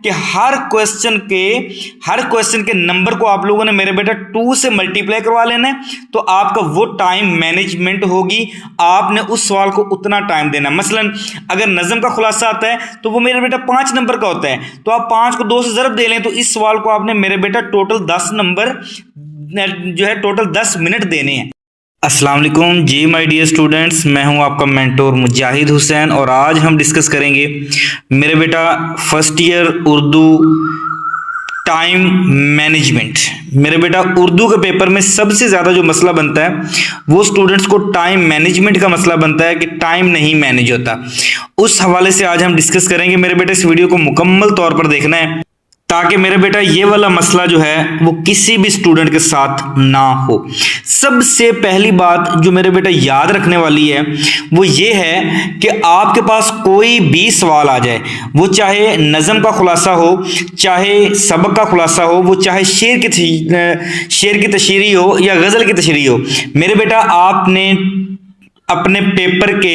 कि हर क्वेश्चन के नंबर को आप लोगों ने मेरे बेटा 2 से मल्टीप्लाई करवा लेना है, तो आपका वो टाइम मैनेजमेंट होगी। आपने उस सवाल को उतना टाइम देना। मसलन अगर नज़म का खुलासा आता है तो वो मेरे बेटा 5 नंबर का होता है, तो आप 5 को 2 से ज़रब दे लें, तो इस सवाल को आपने मेरे बेटा टोटल 10 नंबर जो है टोटल 10 मिनट देने हैं। अस्सलाम वालेकुम जी माय डियर स्टूडेंट्स, मैं हूं आपका मेंटोर मुजाहिद हुसैन और आज हम डिस्कस करेंगे मेरे बेटा first year Urdu time management. मेरे बेटा उर्दू के पेपर में सबसे ज़्यादा जो मसला बनता है वो स्टूडेंट्स को टाइम मैनेजमेंट का मसला बनता है कि टाइम नहीं मैनेज होता। उस हवाले से आज हम डिस्कस करेंगे। मेरे बेटा इस वीडियो को मुकम्मल तौर पर देखना है ताकि मेरे बेटा ये वाला मसला जो है वो किसी भी स्टूडेंट के साथ ना हो। सबसे पहली बात जो मेरे बेटा याद रखने वाली है वो ये है कि आपके पास कोई भी सवाल आ जाए, वो चाहे नज़म का खुलासा हो, चाहे सबक का खुलासा हो, वो चाहे शेर की तशरीह हो या गज़ल की तशरीह हो, मेरे बेटा आपने अपने पेपर के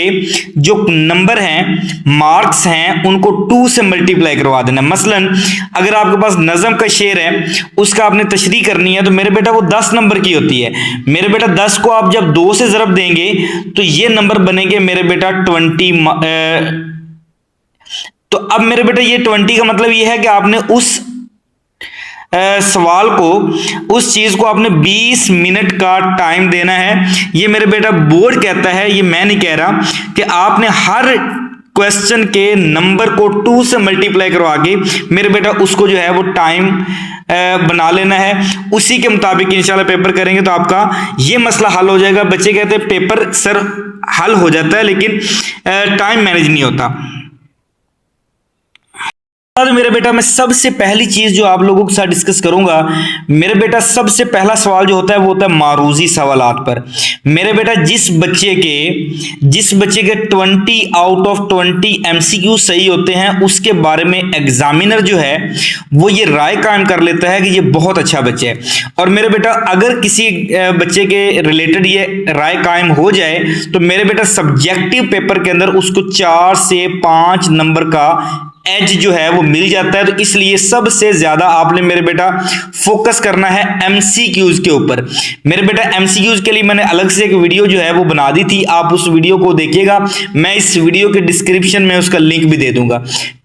जो नंबर हैं, मार्क्स हैं, उनको 2 से मल्टीप्लाई करवा देना। मसलन अगर आपके पास नज़म का शेर है, उसका आपने तशरीह करनी है, तो मेरे बेटा वो 10 नंबर की होती है। मेरे बेटा 10 को आप जब 2 से ज़रब देंगे तो ये नंबर बनेंगे मेरे बेटा 20। तो अब मेरे बेटा ये 20 का मतलब ये है कि आपने उस सवाल को, उस चीज को आपने 20 मिनट का टाइम देना है। ये मेरे बेटा बोर्ड कहता है, ये मैं नहीं कह रहा, कि आपने हर क्वेश्चन के नंबर को 2 से मल्टीप्लाई करवा के मेरे बेटा उसको जो है वो टाइम बना लेना है। उसी के मुताबिक इंशाल्लाह पेपर करेंगे तो आपका ये मसला हल हो जाएगा। बच्चे कहते हैं पेपर सर हल हो जाता है लेकिन टाइम मैनेज नहीं होता। मेरे बेटा मैं सबसे पहली चीज जो आप लोगों के साथ डिस्कस करूंगा, मेरे बेटा सबसे पहला सवाल जो होता है वो होता है मारूजी सवालात पर। मेरे बेटा जिस बच्चे के 20 आउट ऑफ 20 एमसीक्यू सही होते हैं उसके बारे में एग्जामिनर जो है वो ये राय कायम कर लेता है कि ये बहुत अच्छा बच्चा है। और मेरे बेटा अगर किसी बच्चे के रिलेटेड ये राय कायम हो जाए तो मेरे बेटा सब्जेक्टिव पेपर के अंदर उसको 4 से 5 नंबर का एज जो है वो मिल जाता है। तो इसलिए सबसे ज्यादा आपने मेरे बेटा फोकस करना है एमसीक्यूज के ऊपर। मेरे बेटा एमसीक्यूज के लिए मैंने अलग से एक वीडियो जो है वो बना दी थी, आप उस वीडियो को देखिएगा, मैं इस वीडियो के डिस्क्रिप्शन में उसका लिंक भी दे दूंगा।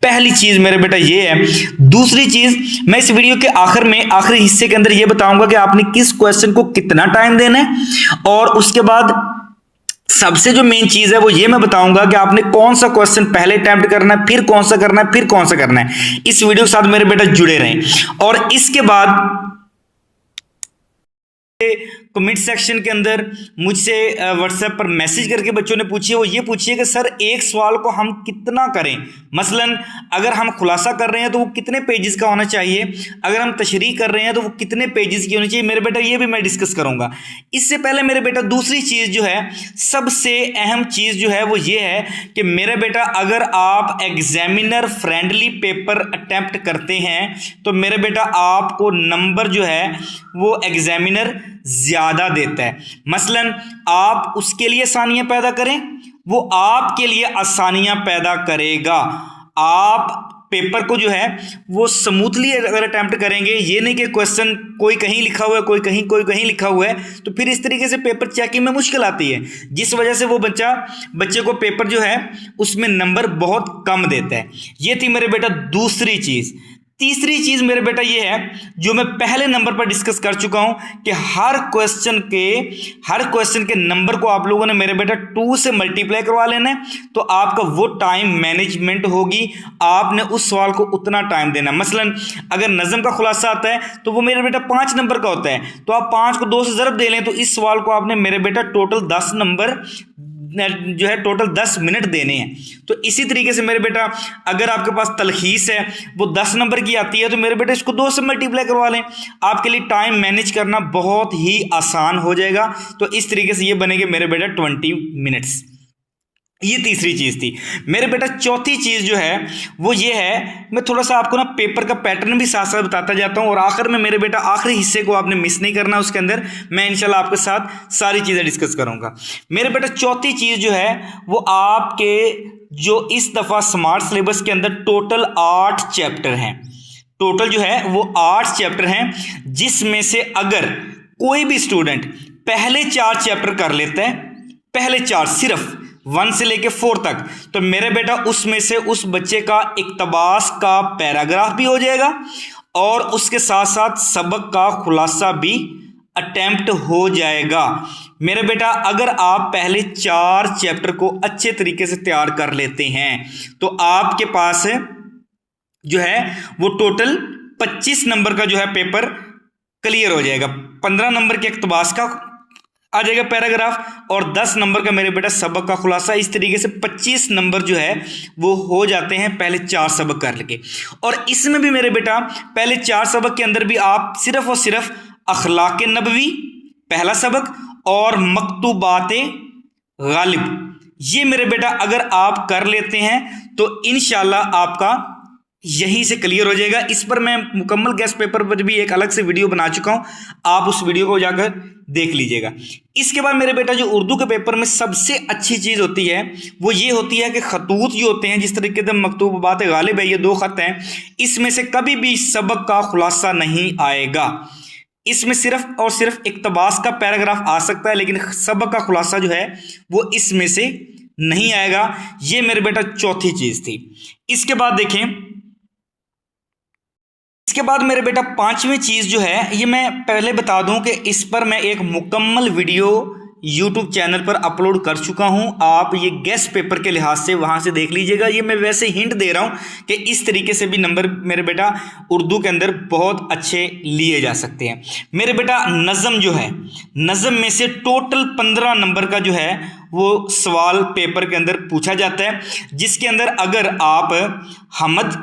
पहली चीज मेरे बेटा ये है। दूसरी चीज मैं इस वीडियो के आखिरी हिस्से के अंदर ये बताऊंगा कि आपने किस क्वेश्चन को कितना टाइम देना है, और उसके बाद सबसे जो मेन चीज है वो ये मैं बताऊंगा कि आपने कौन सा क्वेश्चन पहले अटेम्प्ट करना है, फिर कौन सा करना है, फिर कौन सा करना है। इस वीडियो के साथ मेरे बेटा जुड़े रहें। और इसके बाद कमेंट सेक्शन के अंदर मुझसे व्हाट्सएप पर मैसेज करके बच्चों ने पूछी, वो ये पूछिए कि सर एक सवाल को हम कितना करें। मसलन अगर हम खुलासा कर रहे हैं तो वो कितने पेजेस का होना चाहिए, अगर हम तशरीह कर रहे हैं तो वो कितने पेजेस की होनी चाहिए। मेरे बेटा ये भी मैं डिस्कस करूंगा। इससे पहले मेरे बेटा दूसरी चीज जो है, सबसे अहम चीज जो है वो ये है कि मेरे बेटा अगर आप एग्जामिनर फ्रेंडली पेपर अटेम्प्ट करते हैं तो मेरे बेटा आपको नंबर जो है वो एग्जामिनर ज्यादा देता है। मसलन आप उसके लिए आसानियां पैदा करें, वो आपके लिए आसानियां पैदा करेगा। आप पेपर को जो है वो स्मूथली अगर अटेम्प्ट करेंगे, ये नहीं कि क्वेश्चन कोई कहीं लिखा हुआ है, कोई कहीं लिखा हुआ है, तो फिर इस तरीके से पेपर चेकिंग में मुश्किल आती है, जिस वजह से वो बच्चे को पेपर जो है उसमें नंबर बहुत कम देता है। ये थी मेरे बेटा दूसरी चीज। तीसरी चीज मेरे बेटा ये है जो मैं पहले नंबर पर डिस्कस कर चुका हूं कि हर क्वेश्चन के नंबर को आप लोगों ने मेरे बेटा 2 से मल्टीप्लाई करवा लेना है, तो आपका वो टाइम मैनेजमेंट होगी। आपने उस सवाल को उतना टाइम देना। मसलन अगर नज़म का खुलासा आता है तो वो मेरे बेटा 5 नंबर का होता है, तो आप 5 को 2 से ज़रब दे लें, तो इस सवाल को आपने मेरे बेटा टोटल 10 नंबर जो है टोटल 10 मिनट देने हैं। तो इसी तरीके से मेरे बेटा अगर आपके पास तलखीस है वो 10 नंबर की आती है तो मेरे बेटा इसको 2 से मल्टीप्लाई करवा लें, आपके लिए टाइम मैनेज करना बहुत ही आसान हो जाएगा। तो इस तरीके से ये बनेंगे मेरे बेटा 20 मिनट्स। ये तीसरी चीज थी। मेरे बेटा चौथी चीज जो है वो ये है, मैं थोड़ा सा आपको ना पेपर का पैटर्न भी साथ साथ बताता जाता हूं, और आखिर में मेरे बेटा आखिरी हिस्से को आपने मिस नहीं करना, उसके अंदर मैं इंशाल्लाह आपके साथ सारी चीजें डिस्कस करूंगा। मेरे बेटा चौथी चीज जो है वो आपके जो इस दफ़ा स्मार्ट सिलेबस के अंदर टोटल 8 चैप्टर हैं, टोटल जो है वो 8 चैप्टर हैं, जिसमें से अगर कोई भी स्टूडेंट पहले 4 चैप्टर कर लेता है, पहले 4 सिर्फ 1 से लेके 4 तक, तो मेरे बेटा उसमें से उस बच्चे का इक्तबास का पैराग्राफ भी हो जाएगा और उसके साथ साथ सबक का खुलासा भी अटेम्प्ट हो जाएगा। मेरे बेटा अगर आप पहले 4 चैप्टर को अच्छे तरीके से तैयार कर लेते हैं तो आपके पास जो है वो टोटल 25 नंबर का जो है पेपर क्लियर हो जाएगा। 15 नंबर के इक्तबास का आ जाएगा पैराग्राफ और 10 नंबर का मेरे बेटा सबक का खुलासा। इस तरीके से 25 नंबर जो है वो हो जाते हैं पहले 4 सबक कर लेके। और इसमें भी मेरे बेटा पहले 4 सबक के अंदर भी आप सिर्फ और सिर्फ अखलाक नबवी पहला सबक और मकतूबात गालिब, ये मेरे बेटा अगर आप कर लेते हैं तो इंशाल्लाह आपका यहीं से क्लियर हो जाएगा। इस पर मैं मुकम्मल गेस्ट पेपर पर भी एक अलग से वीडियो बना चुका हूं, आप उस वीडियो को जाकर देख लीजिएगा। इसके बाद मेरे बेटा जो उर्दू के पेपर में सबसे अच्छी चीज़ होती है वो ये होती है कि खतूत जो होते हैं, जिस तरीके से मकतूबात गालिब है, ये 2 खत हैं, इसमें से कभी भी सबक का खुलासा नहीं आएगा। इसमें सिर्फ और सिर्फ इक्तबास का पैराग्राफ आ सकता है, लेकिन सबक का खुलासा जो है वो इसमें से नहीं आएगा। ये मेरे बेटा चौथी चीज़ थी। इसके बाद देखें, इसके बाद मेरे बेटा 5वीं चीज़ जो है, ये मैं पहले बता दूं कि इस पर मैं एक मुकम्मल वीडियो YouTube चैनल पर अपलोड कर चुका हूं। आप ये गेस्ट पेपर के लिहाज से वहां से देख लीजिएगा। ये मैं वैसे हिंट दे रहा हूं कि इस तरीके से भी नंबर मेरे बेटा उर्दू के अंदर बहुत अच्छे लिए जा सकते हैं। मेरे बेटा नज़म जो है, नज़म में से टोटल 15 नंबर का जो है वो सवाल पेपर के अंदर पूछा जाता है, जिसके अंदर अगर आप हमद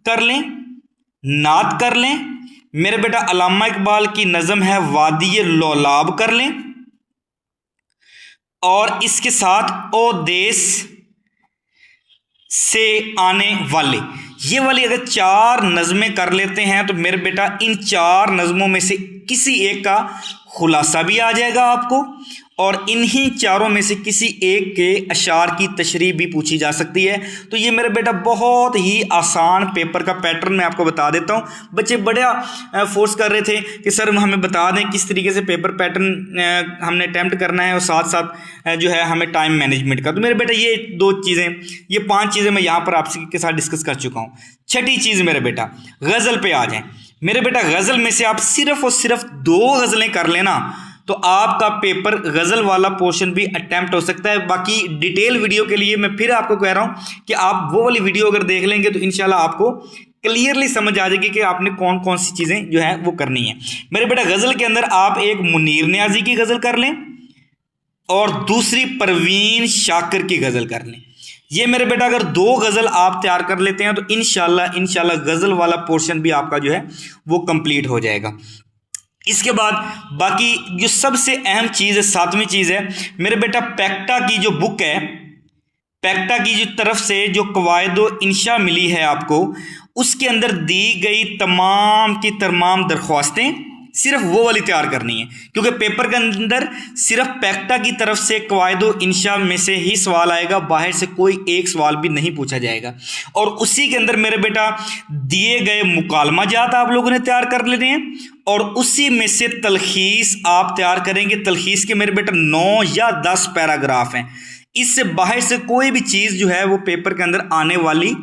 कर लें, नात कर लें, मेरे बेटा अल्लामा इकबाल की नज़म है वादी लौलाब कर लें, और इसके साथ ओ देश से आने वाले, ये वाली अगर 4 नज़में कर लेते हैं तो मेरे बेटा इन 4 नज़मों में से किसी एक का खुलासा भी आ जाएगा आपको, और इन्हीं 4 में से किसी एक के अशार की तशरीह भी पूछी जा सकती है। तो ये मेरे बेटा बहुत ही आसान पेपर का पैटर्न मैं आपको बता देता हूँ। बच्चे बड़ा फोर्स कर रहे थे कि सर हमें बता दें किस तरीके से पेपर पैटर्न हमने अटैम्प्ट करना है और साथ साथ जो है हमें टाइम मैनेजमेंट का। तो मेरे बेटा ये 2 चीज़ें, ये 5 चीज़ें मैं यहाँ पर आपके साथ डिस्कस कर चुका हूँ। छठी चीज़ मेरे बेटा गज़ल पे आ जाएँ। मेरे बेटा गज़ल में से आप सिर्फ और सिर्फ 2 गज़लें कर लेना तो आपका पेपर गज़ल वाला पोर्शन भी अटेम्प्ट हो सकता है। बाकी डिटेल वीडियो के लिए मैं फिर आपको कह रहा हूं कि आप वो वाली वीडियो अगर देख लेंगे तो इंशाल्लाह आपको क्लियरली समझ आ जाएगी कि आपने कौन कौन सी चीज़ें जो है वो करनी है। मेरे बेटा गज़ल के अंदर आप एक मुनीर नियाज़ी की गज़ल कर लें और दूसरी परवीन शाकिर की गज़ल कर लें। ये मेरे बेटा अगर 2 गज़ल आप तैयार कर लेते हैं तो इंशाल्लाह गज़ल वाला पोर्शन भी आपका जो है वो कंप्लीट हो जाएगा। इसके बाद बाकी जो सबसे अहम चीज़ है, 7वीं चीज़ है मेरे बेटा पैक्टा की जो बुक है, पैक्टा की जो तरफ से जो कवायदो इंशा मिली है आपको, उसके अंदर दी गई तमाम की तमाम दरख्वास्तें सिर्फ वो वाली तैयार करनी है, क्योंकि पेपर के अंदर सिर्फ पैक्टा की तरफ से कवायदो इंशा में से ही सवाल आएगा, बाहर से कोई एक सवाल भी नहीं पूछा जाएगा। और उसी के अंदर मेरे बेटा दिए गए मुकालमा जात आप लोगों ने तैयार कर लेने हैं और उसी में से तलखीस आप तैयार करेंगे। तलखीस के मेरे बेटा 9 या 10 पैराग्राफ हैं। इससे बाहर से कोई भी चीज़ जो है वो पेपर के अंदर आने वाली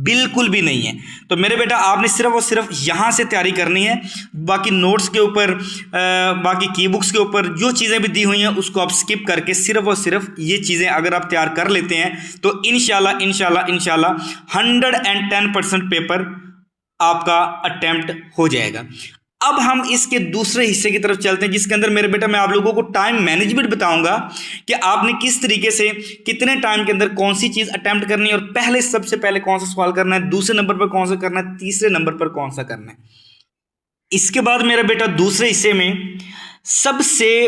बिल्कुल भी नहीं है। तो मेरे बेटा आपने सिर्फ और सिर्फ यहाँ से तैयारी करनी है। बाकी नोट्स के ऊपर बाकी की बुक्स के ऊपर जो चीज़ें भी दी हुई हैं उसको आप स्किप करके सिर्फ और सिर्फ ये चीज़ें अगर आप तैयार कर लेते हैं तो इंशाल्लाह 110% पेपर आपका अटेम्प्ट हो जाएगा। अब हम इसके दूसरे हिस्से की तरफ चलते हैं, जिसके अंदर मेरे बेटा मैं आप लोगों को टाइम मैनेजमेंट बताऊंगा कि आपने किस तरीके से कितने टाइम के अंदर कौन सी चीज़ अटेम्प्ट करनी है और पहले सबसे पहले कौन सा सवाल करना है, दूसरे नंबर पर कौन सा करना है, तीसरे नंबर पर कौन सा करना है। इसके बाद मेरा बेटा दूसरे हिस्से में सबसे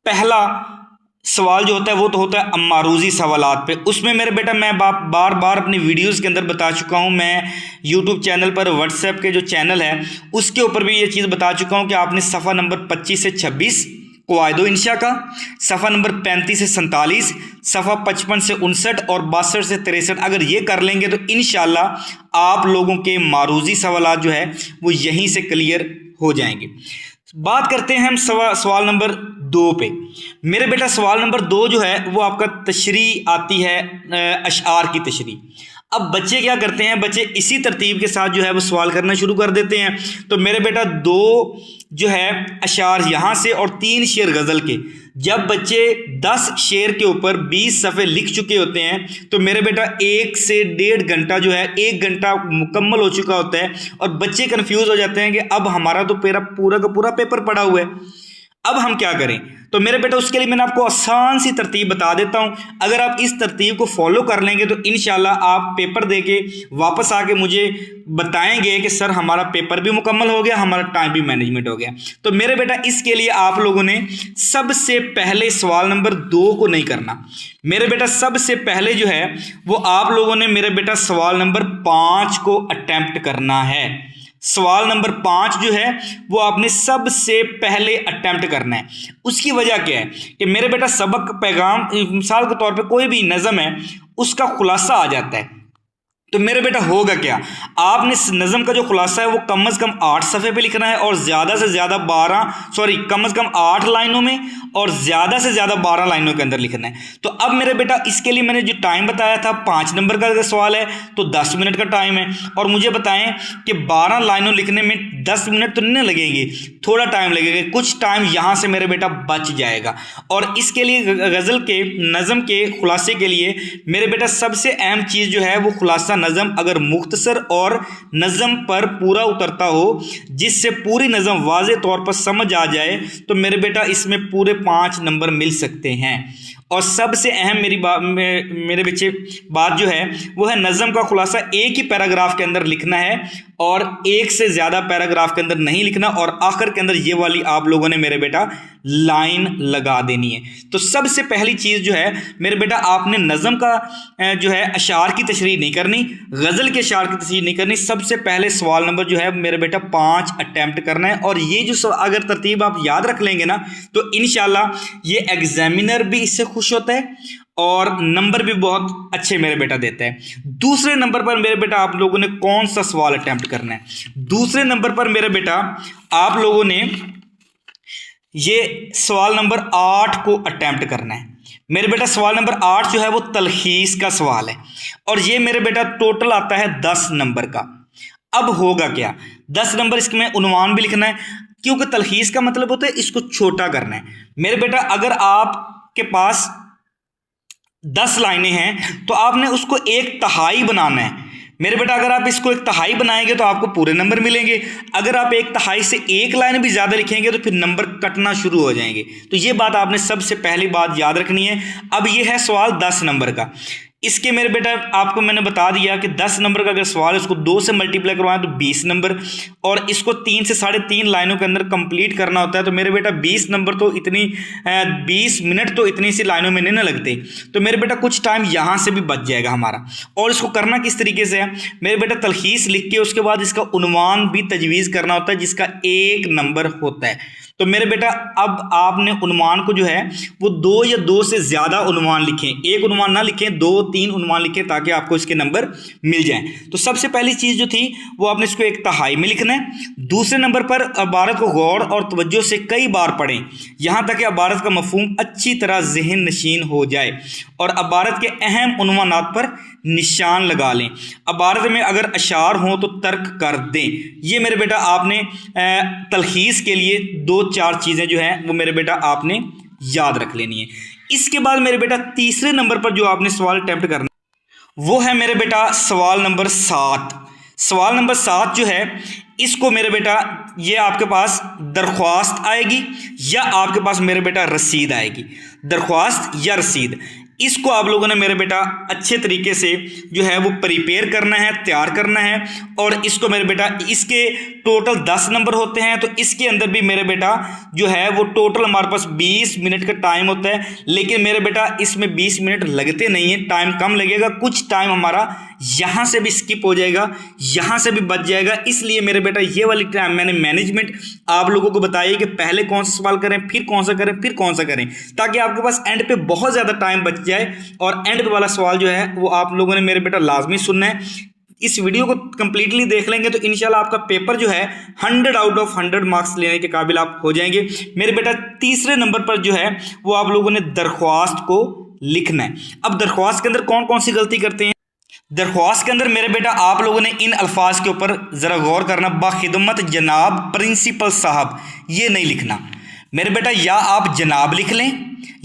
पहला सवाल जो होता है वो तो होता है अम्मारूजी सवालात पे। उसमें मेरे बेटा मैं बार बार अपनी वीडियोस के अंदर बता चुका हूँ, मैं यूट्यूब चैनल पर व्हाट्सएप के जो चैनल है उसके ऊपर भी ये चीज़ बता चुका हूँ कि आपने सफ़ा नंबर 25 से 26 कवायदो इंशा का, सफ़ा नंबर 35 से 47, सफ़ा 55 से 59 और 62 से 63 अगर ये कर लेंगे तो इंशाल्लाह आप लोगों के मारूजी सवालात जो है वो यहीं से क्लियर हो जाएंगे। बात करते हैं हम सवाल नंबर 2 पे। मेरे बेटा सवाल नंबर 2 जो है वो आपका तशरी आती है, अशआर की तशरी। अब बच्चे क्या करते हैं, बच्चे इसी तरतीब के साथ जो है वो सवाल करना शुरू कर देते हैं। तो मेरे बेटा 2 जो है अशार यहाँ से और 3 शेर गज़ल के, जब बच्चे 10 शेर के ऊपर 20 सफ़े लिख चुके होते हैं तो मेरे बेटा 1 से 1.5 घंटा जो है, 1 घंटा मुकम्मल हो चुका होता है और बच्चे कन्फ्यूज़ हो जाते हैं कि अब हमारा तो पूरा का पूरा पेपर पड़ा हुआ है, अब हम क्या करें। तो मेरे बेटा उसके लिए मैंने आपको आसान सी तरतीब बता देता हूं। अगर आप इस तरतीब को फॉलो कर लेंगे तो इंशाल्लाह आप पेपर देके वापस आके मुझे बताएंगे कि सर हमारा पेपर भी मुकम्मल हो गया, हमारा टाइम भी मैनेजमेंट हो गया। तो मेरे बेटा इसके लिए आप लोगों ने सबसे पहले सवाल नंबर 2 को नहीं करना। मेरे बेटा सबसे पहले जो है वो आप लोगों ने मेरे बेटा सवाल नंबर 5 को अटेम्प्ट करना है। सवाल नंबर 5 जो है वो आपने सबसे पहले अटेम्प्ट करना है। उसकी वजह क्या है कि मेरे बेटा सबक पैगाम, मिसाल के तौर पे कोई भी नज़म है उसका खुलासा आ जाता है, तो मेरे बेटा होगा क्या, आपने इस नज़म का जो खुलासा है वो कम से कम 8 सफ़े पे लिखना है और ज़्यादा से ज़्यादा कम से कम 8 लाइनों में और ज़्यादा से ज़्यादा 12 लाइनों के अंदर लिखना है। तो अब मेरे बेटा इसके लिए मैंने जो टाइम बताया था 5 नंबर का अगर सवाल है तो 10 मिनट का टाइम है, और मुझे बताएं कि 12 लाइनों लिखने में 10 मिनट तो नहीं लगेंगे, थोड़ा टाइम लगेगा, कुछ टाइम यहाँ से मेरे बेटा बच जाएगा। और इसके लिए गज़ल के नज़म के खुलासे के लिए मेरे बेटा सबसे अहम चीज़ जो है वो खुलासा नज़म अगर मुख्तसर और नज़म पर पूरा उतरता हो, जिससे पूरी नज़म वाज़े तौर पर समझ आ जाए, तो मेरे बेटा इसमें पूरे 5 नंबर मिल सकते हैं। और सबसे अहम मेरे बच्चे बात जो है वो है नज़म का खुलासा एक ही पैराग्राफ के अंदर लिखना है और एक से ज़्यादा पैराग्राफ के अंदर नहीं लिखना, और आखिर के अंदर ये वाली आप लोगों ने मेरे बेटा लाइन लगा देनी है। तो सबसे पहली चीज़ जो है मेरे बेटा आपने नज़म का जो है अशार की तशरीह नहीं करनी, गज़ल के अशार की तशरीह नहीं करनी। सबसे पहले सवाल नंबर जो है मेरे बेटा 5 अटैम्प्ट करना है, और ये जो अगर तरतीब आप याद रख लेंगे ना तो इंशाल्लाह ये एग्जामिनर भी इससे खुश होता है और नंबर भी बहुत अच्छे मेरे बेटा देता है। दूसरे नंबर पर मेरे बेटा आप लोगों ने कौन सा सवाल अटैम्प्ट करना है, दूसरे नंबर पर मेरे बेटा आप लोगों ने ये सवाल नंबर 8 को अटैम्प्ट करना है। मेरे बेटा सवाल नंबर 8 जो है वो तलखीस का सवाल है, और ये मेरे बेटा टोटल आता है 10 नंबर का। अब होगा क्या, 10 नंबर इसमें उन्वान भी लिखना है, क्योंकि तलखीस का मतलब होता है इसको छोटा करना है। मेरे बेटा अगर आपके पास 10 लाइनें हैं तो आपने उसको 1/3 बनाना है। मेरे बेटा अगर आप इसको 1/3 बनाएंगे तो आपको पूरे नंबर मिलेंगे, अगर आप 1/3 से 1 लाइन भी ज़्यादा लिखेंगे तो फिर नंबर कटना शुरू हो जाएंगे। तो ये बात आपने सबसे पहली बात याद रखनी है। अब ये है सवाल 10 नंबर का। इसके मेरे बेटा आपको मैंने बता दिया कि 10 नंबर का अगर सवाल है उसको 2 से मल्टीप्लाई करवाएं तो 20 नंबर, और इसको 3 से 3.5 लाइनों के अंदर कंप्लीट करना होता है। तो मेरे बेटा 20 नंबर तो 20 मिनट तो इतनी सी लाइनों में नहीं ना लगते, तो मेरे बेटा कुछ टाइम यहाँ से भी बच जाएगा हमारा। और इसको करना किस तरीके से है, मेरे बेटा तलखीस लिख के उसके बाद इसका उन्वान भी तजवीज़ करना होता है जिसका 1 नंबर होता है। तो मेरे बेटा अब आपने उन्वान को जो है वो 2 या 2 से ज़्यादा उन्वान लिखें, एक उन्वान ना लिखें, 2-3 उन्वान लिखें ताकि आपको इसके नंबर मिल जाएं। तो सबसे पहली चीज़ जो थी वो आपने इसको 1/3 में लिखना है। दूसरे नंबर पर इबारत को गौर और तवज्जो से कई बार पढ़ें, यहाँ तक कि इबारत का मफहूम अच्छी तरह ज़हन नशीन हो जाए, और इबारत के अहम उन्वानात पर निशान लगा लें। इबारत में अगर अशार हों तो तर्क कर दें। ये मेरे बेटा आपने तलखीस के लिए 2-4 चीज़ें जो हैं वो मेरे बेटा आपने याद रख लेनी है। इसके बाद मेरे बेटा तीसरे नंबर पर जो आपने सवाल अटेम्प्ट करना वो है मेरे बेटा सवाल नंबर 7। सवाल नंबर 7 जो है इसको मेरे बेटा ये आपके पास दरख्वास्त आएगी या आपके पास मेरे बेटा रसीद आएगी, दरख्वास्त या रसीद। इसको आप लोगों ने मेरे बेटा अच्छे तरीके से जो है वो प्रिपेयर करना है, तैयार करना है। और इसको मेरे बेटा इसके टोटल 10 नंबर होते हैं, तो इसके अंदर भी मेरे बेटा जो है वो टोटल हमारे पास 20 मिनट का टाइम होता है। लेकिन मेरे बेटा इसमें 20 मिनट लगते नहीं हैं, टाइम कम लगेगा, कुछ टाइम हमारा यहाँ से भी स्किप हो जाएगा, यहाँ से भी बच जाएगा। इसलिए मेरे बेटा ये वाली मैंने मैनेजमेंट आप लोगों को बताई कि पहले कौन सा सवाल करें, फिर कौन सा करें, फिर कौन सा करें, ताकि आपके पास एंड पे बहुत ज़्यादा टाइम बच जाए। और एंड वाला सवाल जो है वो आप लोगों ने मेरे बेटा लाजमी सुनना है। इस वीडियो को कंप्लीटली देख लेंगे तो इंशाल्लाह आपका पेपर जो है 100 आउट ऑफ 100 मार्क्स लेने के काबिल आप हो जाएंगे। मेरे बेटा तीसरे नंबर पर जो है वो आप लोगों ने दरख्वास्त को लिखना है। अब दरख्वास्त के अंदर कौन कौन सी गलती करते हैं? दरख्वास्त के अंदर मेरे बेटा आप लोगों ने इन अल्फाज के ऊपर ज़रा गौर करना। बाखिदमत जनाब प्रिंसिपल साहब, ये नहीं लिखना मेरे बेटा। या आप जनाब लिख लें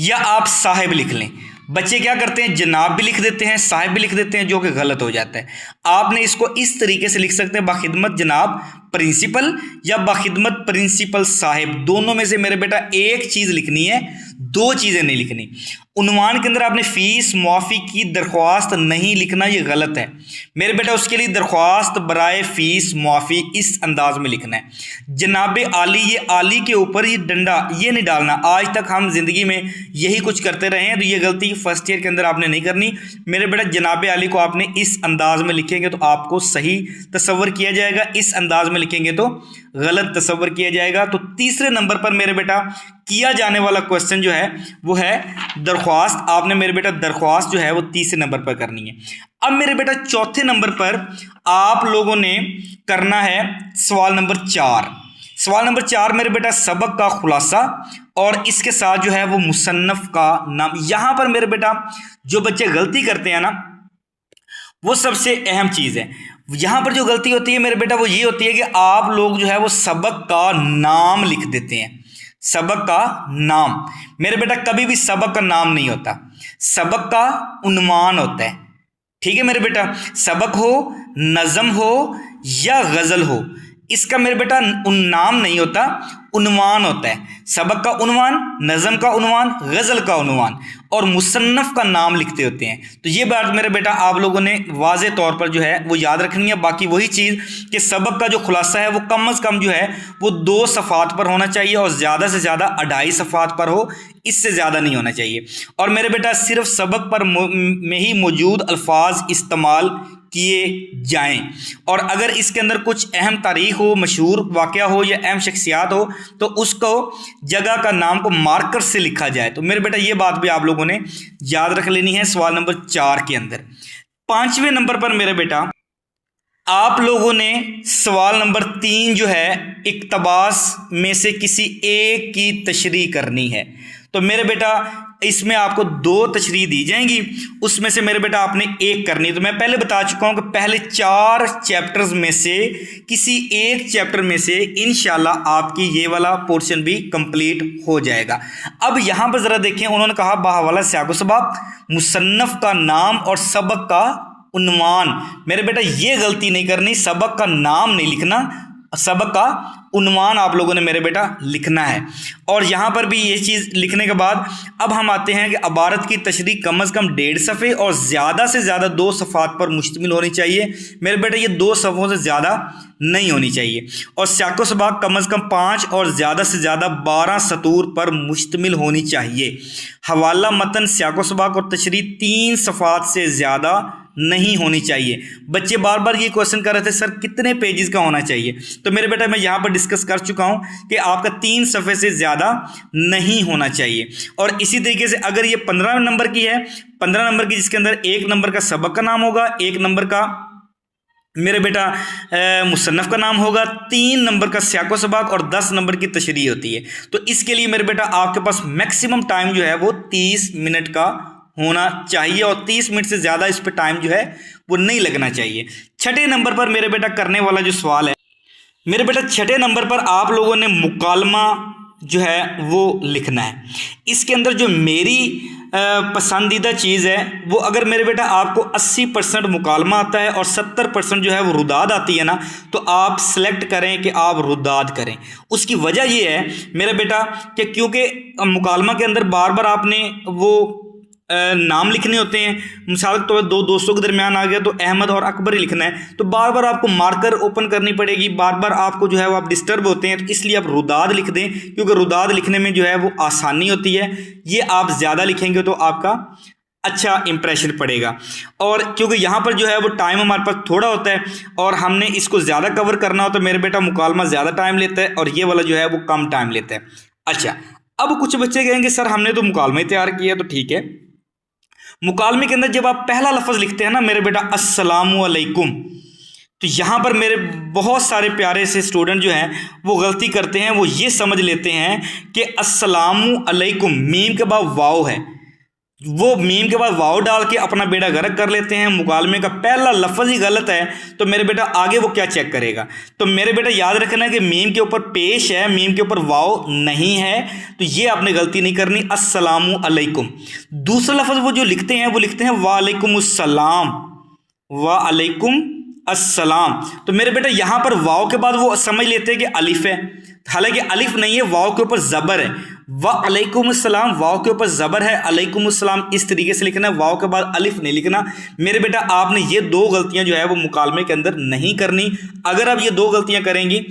या आप साहिब लिख लें। बच्चे क्या करते हैं, जनाब भी लिख देते हैं, साहिब भी लिख देते हैं, जो कि गलत हो जाता है। आपने इसको इस तरीके से लिख सकते हैं, बाखिदमत जनाब प्रिंसिपल या बाखिदमत प्रिंसिपल साहिब। दोनों में से मेरे बेटा एक चीज़ लिखनी है, दो चीज़ें नहीं लिखनी। उन्वान के अंदर आपने फीस मुआफ़ी की दरख्वास्त नहीं लिखना, ये गलत है मेरे बेटा। उसके लिए दरख्वास्त बराए फीस मुआफ़ी इस अंदाज में लिखना है। जनाब आली, ये आली के ऊपर ये डंडा ये नहीं डालना। आज तक हम जिंदगी में यही कुछ करते रहे हैं, तो ये गलती फर्स्ट ईयर के अंदर आपने नहीं करनी मेरे बेटा। जनाब आली को आपने इस अंदाज में लिखेंगे तो आपको सही तसव्वुर किया जाएगा, इस अंदाज में लिखेंगे तो गलत तसव्वुर किया जाएगा। तो तीसरे नंबर पर मेरे बेटा किया जाने वाला क्वेश्चन जो है वो है दरख्वास्त। आपने मेरे बेटा दरख्वास्त जो है वो तीसरे नंबर पर करनी है। अब मेरे बेटा चौथे नंबर पर आप लोगों ने करना है सवाल नंबर 4। सवाल नंबर 4 मेरे बेटा सबक का खुलासा और इसके साथ जो है वो मुसन्नफ का नाम। यहां पर मेरे बेटा जो बच्चे गलती करते हैं ना, वो सबसे अहम चीज़ है। यहाँ पर जो गलती होती है मेरे बेटा वो ये होती है कि आप लोग जो है वो सबक का नाम लिख देते हैं। सबक का नाम मेरे बेटा कभी भी सबक का नाम नहीं होता, सबक का उन्वान होता है। ठीक है मेरे बेटा, सबक हो, नज़म हो या गज़ल हो, इसका मेरे बेटा नाम नहीं होता, उन्वान होता है। सबक का उन्वान, नज़म का उन्वान, गज़ल का उन्वान और मुसन्नफ़ का नाम लिखते होते हैं। तो ये बात मेरे बेटा आप लोगों ने वाज़े तौर पर जो है वो याद रखनी है। बाकी वही चीज़ कि सबक का जो खुलासा है वो कम अज़ कम जो है वो 2 सफ़ात पर होना चाहिए और ज़्यादा से ज़्यादा 2.5 सफ़ात पर हो, इससे ज़्यादा नहीं होना चाहिए। और मेरे बेटा सिर्फ सबक पर में ही मौजूद अल्फाज इस्तेमाल किए जाएं। और अगर इसके अंदर कुछ अहम तारीख हो, मशहूर वाक़या हो या अहम शख्सियात हो तो उसको जगह का नाम को मार्कर से लिखा जाए। तो मेरे बेटा ये बात भी आप लोगों ने याद रख लेनी है सवाल नंबर 4 के अंदर। 5वें नंबर पर मेरे बेटा आप लोगों ने सवाल नंबर 3 जो है इक्तबास में से किसी एक की तशरीह करनी है। तो मेरे बेटा इसमें आपको 2 तशरीह दी जाएंगी, उसमें से मेरे बेटा आपने एक करनी है। तो मैं पहले बता चुका हूं कि पहले 4 चैप्टर्स में से किसी एक चैप्टर में से इंशाल्लाह आपकी ये वाला पोर्शन भी कंप्लीट हो जाएगा। अब यहां पर जरा देखें, उन्होंने कहा बाहवाला सियाक़ो सबक, मुसन्नफ का नाम और सबक का उन्वान। मेरे बेटा ये गलती नहीं करनी, सबक का नाम नहीं लिखना, सबक का उन्वान आप लोगों ने मेरे बेटा लिखना है। और यहाँ पर भी ये चीज़ लिखने के बाद अब हम आते हैं कि अबारत की तशरीह कम अज़ कम 1.5 सफ़े और ज़्यादा से ज़्यादा 2 सफ़ात पर मुश्तमिल होनी चाहिए। मेरे बेटा ये 2 सफ़ों से ज़्यादा नहीं होनी चाहिए। और सियाक़ो सबक कम अज़ कम 5 और ज़्यादा से ज़्यादा 12 सतूर पर मुश्तमिल होनी चाहिए। हवाला मतन सियाक़ो सबक और तशरीह 3 सफ़ात से ज़्यादा नहीं होनी चाहिए। बच्चे बार बार ये क्वेश्चन कर रहे थे सर कितने पेजेस का होना चाहिए, तो मेरे बेटा मैं यहाँ पर डिस्कस कर चुका हूँ कि आपका 3 सफ़े से ज़्यादा नहीं होना चाहिए। और इसी तरीके से अगर ये 15 नंबर की है, 15 नंबर की जिसके अंदर 1 नंबर का सबक का नाम होगा, 1 नंबर का मेरे बेटा मुसन्नफ़ का नाम होगा, 3 नंबर का सियाक़ो सबक और 10 नंबर की तशरीह होती है। तो इसके लिए मेरे बेटा आपके पास मैक्सिमम टाइम जो है वो 30 मिनट का होना चाहिए और 30 मिनट से ज़्यादा इस पर टाइम जो है वो नहीं लगना चाहिए। 6ठे नंबर पर मेरे बेटा करने वाला जो सवाल है मेरे बेटा 6ठे नंबर पर आप लोगों ने मुकालमा जो है वो लिखना है। इसके अंदर जो मेरी पसंदीदा चीज़ है वो अगर मेरे बेटा आपको 80% मुकालमा आता है और 70% जो है वो रुदाद आती है ना, तो आप सेलेक्ट करें कि आप रुदाद करें। उसकी वजह ये है मेरे बेटा कि क्योंकि मुकालमा के अंदर बार बार आपने वो नाम लिखने होते हैं। मिसाल के तौर पर 2 दोस्तों के दरमियान आ गया तो अहमद और अकबर ही लिखना है, तो बार बार आपको मार्कर ओपन करनी पड़ेगी, बार बार आपको जो है वो आप डिस्टर्ब होते हैं। तो इसलिए आप रुदाद लिख दें, क्योंकि रुदाद लिखने में जो है वो आसानी होती है। ये आप ज़्यादा लिखेंगे तो आपका अच्छा इंप्रेशन पड़ेगा। और क्योंकि यहाँ पर जो है वो टाइम हमारे पास थोड़ा होता है और हमने इसको ज़्यादा कवर करना हो तो मेरे बेटा मुकालमा ज़्यादा टाइम लेता है और ये वाला जो है वो कम टाइम लेता है। अच्छा, अब कुछ बच्चे कहेंगे सर हमने तो मुकालमा ही तैयार किया, तो ठीक है। मुकालमे के अंदर जब आप पहला लफ्ज़ लिखते हैं ना मेरे बेटा अस्सलामु अलैकुम, तो यहाँ पर मेरे बहुत सारे प्यारे से स्टूडेंट जो हैं वो गलती करते हैं, वो ये समझ लेते हैं कि अस्सलामु अलैकुम मीम के बाद वाव है, वो मीम के बाद वाव डाल के अपना बेड़ा गर्क कर लेते हैं। मुकालमे का पहला लफ्ज़ ही गलत है तो मेरे बेटा आगे वो क्या चेक करेगा। तो मेरे बेटा याद रखना कि मीम के ऊपर पेश है, मीम के ऊपर वाव नहीं है, तो ये आपने गलती नहीं करनी। अस्सलामु अलैकुम। दूसरा लफ्ज़ वो जो लिखते हैं वो लिखते हैं वालेकुमुस्सलाम, वालेकुम अस्सलाम। तो मेरे बेटा यहाँ पर वाव के बाद वो समझ लेते हैं कि अलिफ है, हालांकि अलिफ नहीं है, वाव के ऊपर ज़बर है। वालेकुमुस्सलाम वाव के ऊपर ज़बर है, अलैकुमुस्सलाम इस तरीके से लिखना है, वाव के बाद अलिफ नहीं लिखना। मेरे बेटा आपने ये दो गलतियां जो है वो मुकालमे के अंदर नहीं करनी। अगर आप ये दो गलतियां करेंगी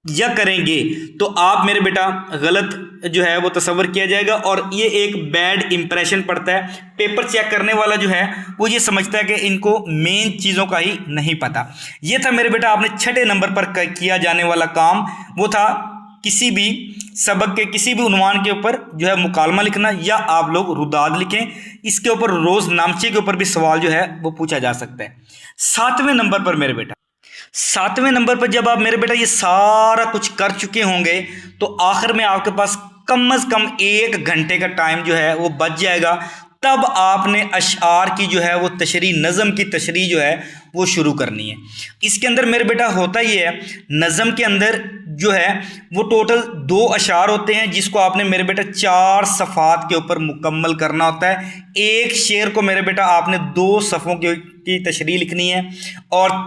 या करेंगे तो आप मेरे बेटा गलत जो है वो तस्वर किया जाएगा और ये एक बैड इंप्रेशन पड़ता है। पेपर चेक करने वाला जो है वो ये समझता है कि इनको मेन चीज़ों का ही नहीं पता। ये था मेरे बेटा आपने छठे नंबर पर किया जाने वाला काम, वो था किसी भी सबक के किसी भी उन्वान के ऊपर जो है मुकालमा लिखना, या आप लोग रुदाद लिखें। इसके ऊपर रोज़ नामचे के ऊपर भी सवाल जो है वो पूछा जा सकता है। सातवें नंबर पर मेरे बेटा, सातवें नंबर पर जब आप मेरे बेटा ये सारा कुछ कर चुके होंगे तो आखिर में आपके पास कम से कम 1 घंटे का टाइम जो है वो बच जाएगा। तब आपने अशआर की जो है वो तशरीह, नज़म की तशरीह जो है वो शुरू करनी है। इसके अंदर मेरे बेटा होता ये है, नज़म के अंदर जो है वो टोटल 2 अशार होते हैं जिसको आपने मेरे बेटा 4 सफ़ात के ऊपर मुकम्मल करना होता है। एक शेर को मेरे बेटा आपने 2 सफ़ों की तशरीह लिखनी है और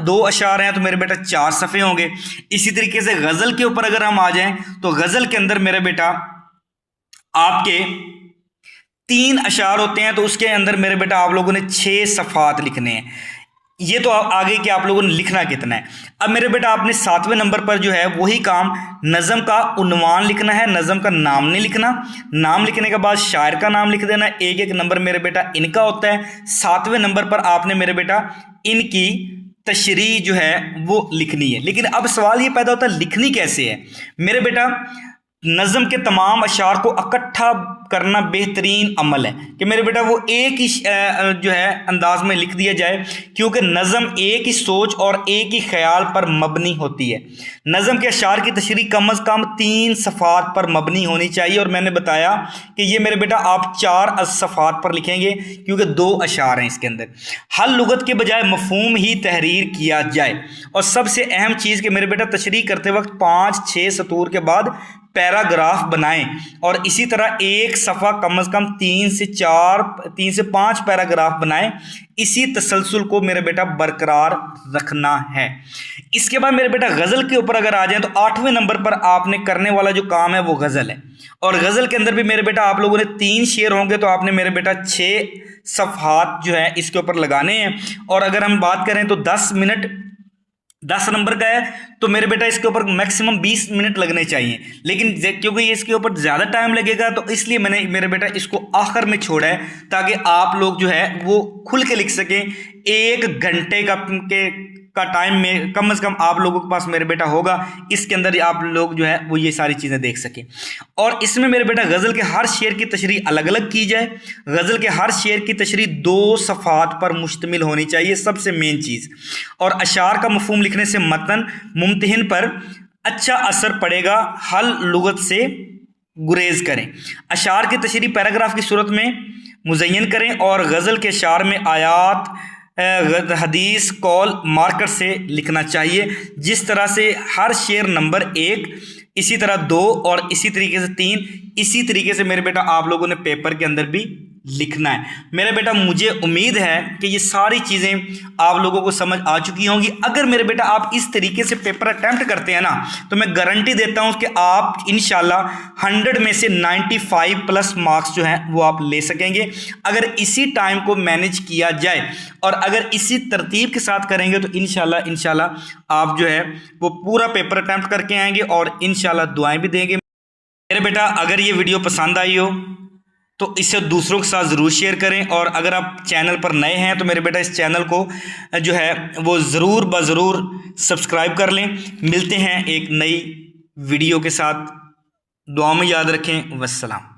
2 अशार हैं तो मेरे बेटा 4 सफ़े होंगे। इसी तरीके से गज़ल के ऊपर अगर हम आ जाएं तो गज़ल के अंदर मेरे बेटा आपके 3 अशार होते हैं तो उसके अंदर मेरे बेटा आप लोगों ने 6 सफ़ात लिखने हैं। ये तो आगे कि आप लोगों ने लिखना कितना है। अब मेरे बेटा आपने 7वें नंबर पर जो है वही काम, नज़म का उन्वान लिखना है, नज़म का नाम नहीं लिखना। नाम लिखने के बाद शायर का नाम लिख देना। एक एक नंबर मेरे बेटा इनका होता है। 7वें नंबर पर आपने मेरे बेटा इनकी तशरीह जो है वो लिखनी है। लेकिन अब सवाल ये पैदा होता है लिखनी कैसे है। मेरे बेटा नज़म के तमाम अशार को इकट्ठा करना बेहतरीन अमल है कि मेरे बेटा वो एक ही जो है अंदाज में लिख दिया जाए, क्योंकि नज़म एक ही सोच और एक ही ख्याल पर मबनी होती है। नज़म के अशार की तशरीह कम अज़ कम 3 सफ़ात पर मबनी होनी चाहिए और मैंने बताया कि ये मेरे बेटा आप 4 सफ़ात पर लिखेंगे क्योंकि 2 अशार हैं इसके अंदर। हल लुगत के बजाय मफ़हूम ही तहरीर किया जाए। और सबसे अहम चीज़ कि मेरे बेटा तशरीह करते वक्त 5-6 सतूर के बाद पैराग्राफ बनाएं और इसी तरह एक सफ़ा कम से कम 3 से 5 पैराग्राफ बनाएं। इसी तसलसल को मेरे बेटा बरकरार रखना है। इसके बाद मेरे बेटा गज़ल के ऊपर अगर आ जाएं तो 8वें नंबर पर आपने करने वाला जो काम है वो गज़ल है। और गज़ल के अंदर भी मेरे बेटा आप लोगों ने 3 शेर होंगे तो आपने मेरे बेटा 6 सफ़हात जो है इसके ऊपर लगाने हैं। और अगर हम बात करें तो 10 मिनट 10 नंबर का है तो मेरे बेटा इसके ऊपर मैक्सिमम 20 मिनट लगने चाहिए। लेकिन क्योंकि इसके ऊपर ज़्यादा टाइम लगेगा तो इसलिए मैंने मेरे बेटा इसको आखिर में छोड़ा है ताकि आप लोग जो है वो खुल के लिख सकें। 1 घंटे का टाइम में कम से कम आप लोगों के पास मेरे बेटा होगा, इसके अंदर आप लोग जो है वो ये सारी चीज़ें देख सकें। और इसमें मेरे बेटा गज़ल के हर शेर की तशरीह अलग अलग की जाए। गज़ल के हर शेर की तशरीह 2 सफ़ात पर मुश्तमिल होनी चाहिए, सबसे मेन चीज़। और अशार का मफ़हूम लिखने से मतन मुमतहिन पर अच्छा असर पड़ेगा। हल लुगत से गुरेज करें। अशार की तशरीह पैराग्राफ की सूरत में मुज़य्यन करें और गज़ल के अशार में आयात हदीस कौल मार्कर से लिखना चाहिए। जिस तरह से हर शेर नंबर 1, इसी तरह 2 और इसी तरीके से 3, इसी तरीके से मेरे बेटा आप लोगों ने पेपर के अंदर भी लिखना है। मेरे बेटा मुझे उम्मीद है कि ये सारी चीज़ें आप लोगों को समझ आ चुकी होंगी। अगर मेरे बेटा आप इस तरीके से पेपर अटैम्प्ट करते हैं ना तो मैं गारंटी देता हूँ कि आप इंशाल्लाह 100 में से 95 प्लस मार्क्स जो हैं वो आप ले सकेंगे। अगर इसी टाइम को मैनेज किया जाए और अगर इसी तरतीब के साथ करेंगे तो इंशाल्लाह आप जो है वो पूरा पेपर अटैम्प्ट करके आएंगे और इंशाल्लाह दुआएं भी देंगे। मेरे बेटा अगर ये वीडियो पसंद आई हो तो इसे दूसरों के साथ ज़रूर शेयर करें। और अगर आप चैनल पर नए हैं तो मेरे बेटा इस चैनल को जो है वो ज़रूर ज़रूर सब्सक्राइब कर लें। मिलते हैं एक नई वीडियो के साथ, दुआ में याद रखें। वस्सलाम।